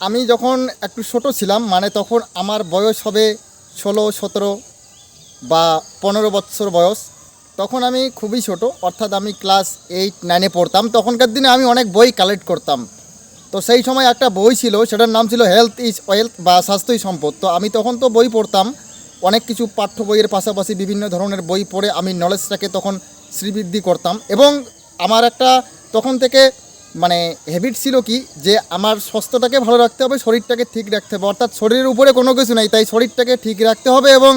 আমি যখন একটু ছোট ছিলাম, মানে তখন আমার বয়স হবে 16-17 বা 15 বছর বয়স। তখন আমি খুবই ছোট, অর্থাৎ আমি ক্লাস 8-9-এ পড়তাম। তখনকার দিনে আমি অনেক বই কালেক্ট করতাম। তো সেই সময় একটা বই ছিল, সেটার নাম ছিল হেলথ ইজ ওয়েলথ বা স্বাস্থ্যই সম্পদ। তো আমি তখন তো বই পড়তাম, অনেক কিছু পাঠ্য বইয়ের পাশাপাশি বিভিন্ন ধরনের বই পড়ে আমি নলেজটাকে তখন শ্রীবৃদ্ধি করতাম। এবং আমার একটা তখন থেকে মানে হ্যাবিট ছিল কি, যে আমার স্বাস্থ্যটাকে ভালো রাখতে হবে, শরীরটাকে ঠিক রাখতে হবে। অর্থাৎ শরীরের উপরে কোনো কিছু নেই, তাই শরীরটাকে ঠিক রাখতে হবে এবং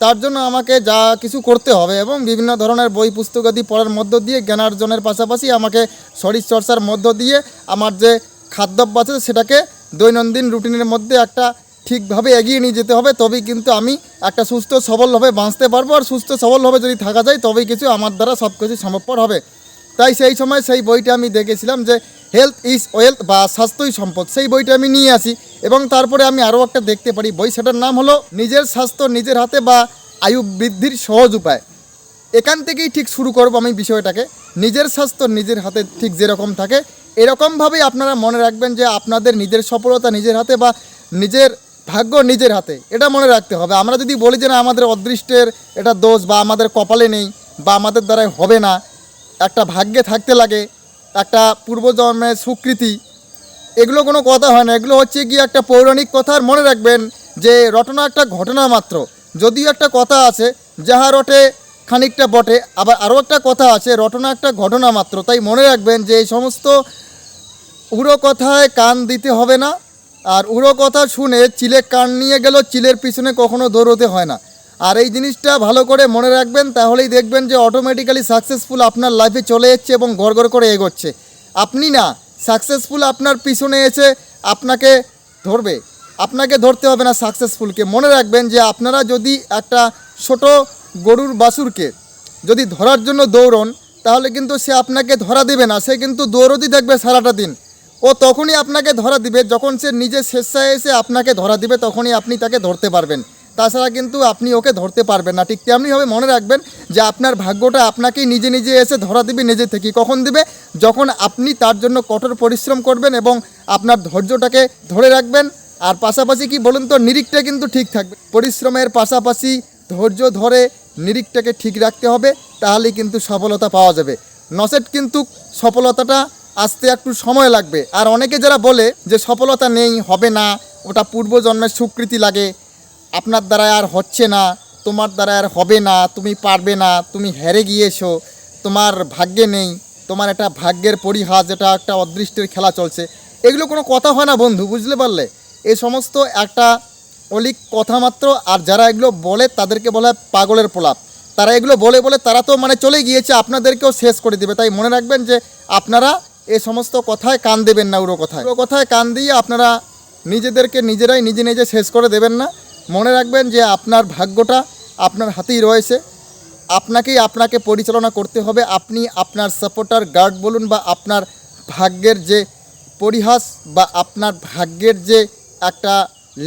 তার জন্য আমাকে যা কিছু করতে হবে এবং বিভিন্ন ধরনের বই পুস্তকাদি পড়ার মধ্য দিয়ে জ্ঞানার্জনের পাশাপাশি আমাকে শরীরচর্চার মধ্য দিয়ে আমার যে খাদ্যাভ্যাস আছে সেটাকে দৈনন্দিন রুটিনের মধ্যে একটা ঠিকভাবে এগিয়ে নিয়ে যেতে হবে। তবেই কিন্তু আমি একটা সুস্থ সবলভাবে বাঁচতে পারবো। আর সুস্থ সবলভাবে যদি থাকা যায় তবেই কিছু আমার দ্বারা সব কিছু সম্ভবপর হবে। তাই সেই সময় সেই বইটা আমি দেখেছিলাম যে হেলথ ইজ ওয়েলথ বা স্বাস্থ্যই সম্পদ, সেই বইটা আমি নিয়ে আসি। এবং তারপরে আমি আরও একটা দেখতে পারি বই, সেটার নাম হলো নিজের স্বাস্থ্য নিজের হাতে বা আয়ু বৃদ্ধির সহজ উপায়। এখান থেকেই ঠিক শুরু করব আমি বিষয়টাকে। নিজের স্বাস্থ্য নিজের হাতে ঠিক যেরকম থাকে, এরকমভাবেই আপনারা মনে রাখবেন যে আপনাদের নিজের সফলতা নিজের হাতে বা নিজের ভাগ্য নিজের হাতে, এটা মনে রাখতে হবে। আমরা যদি বলি যে না আমাদের অদৃষ্টের এটা দোষ বা আমাদের কপালে নেই বা আমাদের দ্বারাই হবে না, একটা ভাগ্যে থাকতে লাগে, একটা পূর্বজন্মের স্বীকৃতি, এগুলো কোনো কথা হয় না। এগুলো হচ্ছে কি একটা পৌরাণিক কথা। আর মনে রাখবেন যে রটনা একটা ঘটনা মাত্র। যদিও একটা কথা আছে, যাহা রটে খানিকটা বটে, আবার আরও একটা কথা আছে, রটনা একটা ঘটনা মাত্র। তাই মনে রাখবেন যে এই সমস্ত উড়ো কথায় কান দিতে হবে না। আর উড়ো কথা শুনে চিলে কান নিয়ে গেল, চিলের পিছনে কখনো দৌড়তে হয় না। আর এই জিনিসটা ভালো করে মনে রাখবেন, তাহলেই দেখবেন যে অটোমেটিক্যালি সাকসেসফুল আপনার লাইফে চলে যাচ্ছে এবং গড় করে এগোচ্ছে। আপনি না, সাকসেসফুল আপনার পিছনে এসে আপনাকে ধরবে। আপনাকে ধরতে হবে না সাকসেসফুলকে। মনে রাখবেন যে আপনারা যদি একটা ছোট গরুর বাছুরকে যদি ধরার জন্য দৌড়ন, তাহলে কিন্তু সে আপনাকে ধরা দেবে না, সে কিন্তু দৌড়তেই থাকবে সারাটা দিন। ও তখনই আপনাকে ধরা দিবে যখন সে নিজে স্বেচ্ছায় এসে আপনাকে ধরা দিবে, তখনই আপনি তাকে ধরতে পারবেন। তাছাড়া কিন্তু আপনি ওকে ধরতে পারবেন না। ঠিক তেমনিভাবে মনে রাখবেন যে আপনার ভাগ্যটা আপনাকেই নিজে নিজে এসে ধরা দিবে নিজে থেকে। কখন দিবে? যখন আপনি তার জন্য কঠোর পরিশ্রম করবেন এবং আপনার ধৈর্যটাকে ধরে রাখবেন। আর পাশাপাশি কি বলুন তো, নিরিখটা কিন্তু ঠিক থাকবে। পরিশ্রমের পাশাপাশি ধৈর্য ধরে নিরিখটাকে ঠিক রাখতে হবে, তাহলেই কিন্তু সফলতা পাওয়া যাবে। নচেত কিন্তু সফলতাটা আসতে একটু সময় লাগবে। আর অনেকে যারা বলে যে সফলতা নেই, হবে না, ওটা পূর্বজন্মের স্বীকৃতি লাগে, আপনার দ্বারা আর হচ্ছে না, তোমার দ্বারা আর হবে না, তুমি পারবে না, তুমি হেরে গিয়েছো, তোমার ভাগ্যে নেই, তোমার একটা ভাগ্যের পরিহাস, এটা একটা অদৃষ্টের খেলা চলছে, এগুলো কোনো কথা হয় না বন্ধু, বুঝতে পারলে? এই সমস্ত একটা অলিক কথা মাত্র। আর যারা এগুলো বলে তাদেরকে বলা হয় পাগলের প্রলাপ। তারা এগুলো বলে বলে তারা তো মানে চলে গিয়েছে, আপনাদেরকেও শেষ করে দেবে। তাই মনে রাখবেন যে আপনারা এই সমস্ত কথায় কান দেবেন না। উড়ো কথায় কান দিয়ে আপনারা নিজেদেরকে নিজেরাই নিজে নিজে শেষ করে দেবেন না। মনে রাখবেন যে আপনার ভাগ্যটা আপনার হাতেই রয়েছে, আপনাকে পরিচালনা করতে হবে। আপনি আপনার সাপোর্টার গার্ড বলুন বা আপনার ভাগ্যের যে পরিহাস বা আপনার ভাগ্যের যে একটা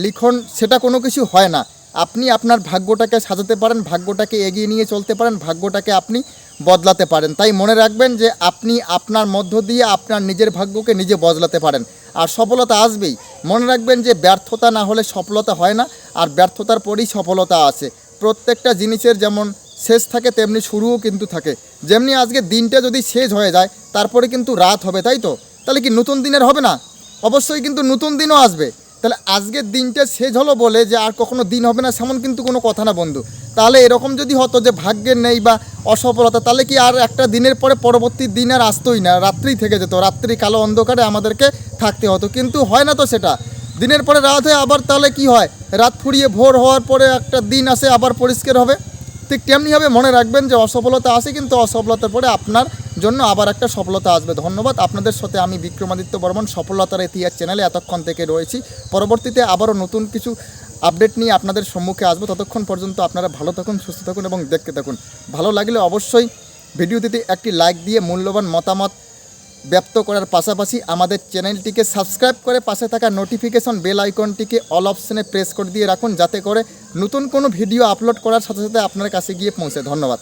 লিখন, সেটা কোনো কিছু হয় না। আপনি আপনার ভাগ্যটাকে সাজাতে পারেন, ভাগ্যটাকে এগিয়ে নিয়ে চলতে পারেন, ভাগ্যটাকে আপনি বদলাতে পারেন। তাই মনে রাখবেন যে আপনি আপনার মধ্য দিয়ে আপনার নিজের ভাগ্যকে নিজে বদলাতে পারেন। আর সফলতা আসবেই। মনে রাখবেন যে ব্যর্থতা না হলে সফলতা হয় না, আর ব্যর্থতার পরেই সফলতা আছে। প্রত্যেকটা জিনিসের যেমন শেষ থাকে তেমনি শুরুও কিন্তু থাকে। যেমনি আজকে দিনটা যদি শেষ হয়ে যায় তারপরে কিন্তু রাত হবে, তাই তো? তাহলে কি নতুন দিনের হবে না? অবশ্যই কিন্তু নতুন দিনও আসবে। তাহলে আজকের দিনটা শেষ হলো বলে যে আর কখনো দিন হবে না, সেমন কিন্তু কোনো কথা না বন্ধু। তাহলে এরকম যদি হতো যে ভাগ্যের নেই বা অসফলতা, তাহলে কি আর একটা দিনের পরে পরবর্তী দিন আর আসতোই না, রাত্রি থেকে যেত, রাত্রি কালো অন্ধকারে আমাদেরকে থাকতে হতো। কিন্তু হয় না তো সেটা। দিনের পরে রাত হয়, আবার তাহলে কি হয়, রাত ফুরিয়ে ভোর হওয়ার পরে একটা দিন আসে, আবার পরিষ্কার হবে। ঠিক তেমনিভাবে মনে রাখবেন যে অসফলতা আসে, কিন্তু অসফলতার পরে আপনার জন্য আবার একটা সফলতা আসবে। ধন্যবাদ। আপনাদের সাথে আমি বিক্রমাদিত্য বর্মন, সফলতার ইতিহাস চ্যানেলে এতক্ষণ থেকে রয়েছি। পরবর্তীতে আবারও নতুন কিছু আপডেট নিয়ে আপনাদের সম্মুখে আসবো। ততক্ষণ পর্যন্ত আপনারা ভালো থাকুন, সুস্থ থাকুন এবং দেখতে থাকুন। ভালো লাগলে অবশ্যই ভিডিওটিতে একটি লাইক দিয়ে মূল্যবান মতামত ব্যক্ত করার পাশাপাশি আমাদের চ্যানেলটিকে সাবস্ক্রাইব করে পাশে থাকা নোটিফিকেশন বেল আইকনটিকে অল অপশনে প্রেস করে দিয়ে রাখুন, যাতে করে নতুন কোনো ভিডিও আপলোড করার সাথে সাথে আপনার কাছে গিয়ে পৌঁছে। ধন্যবাদ।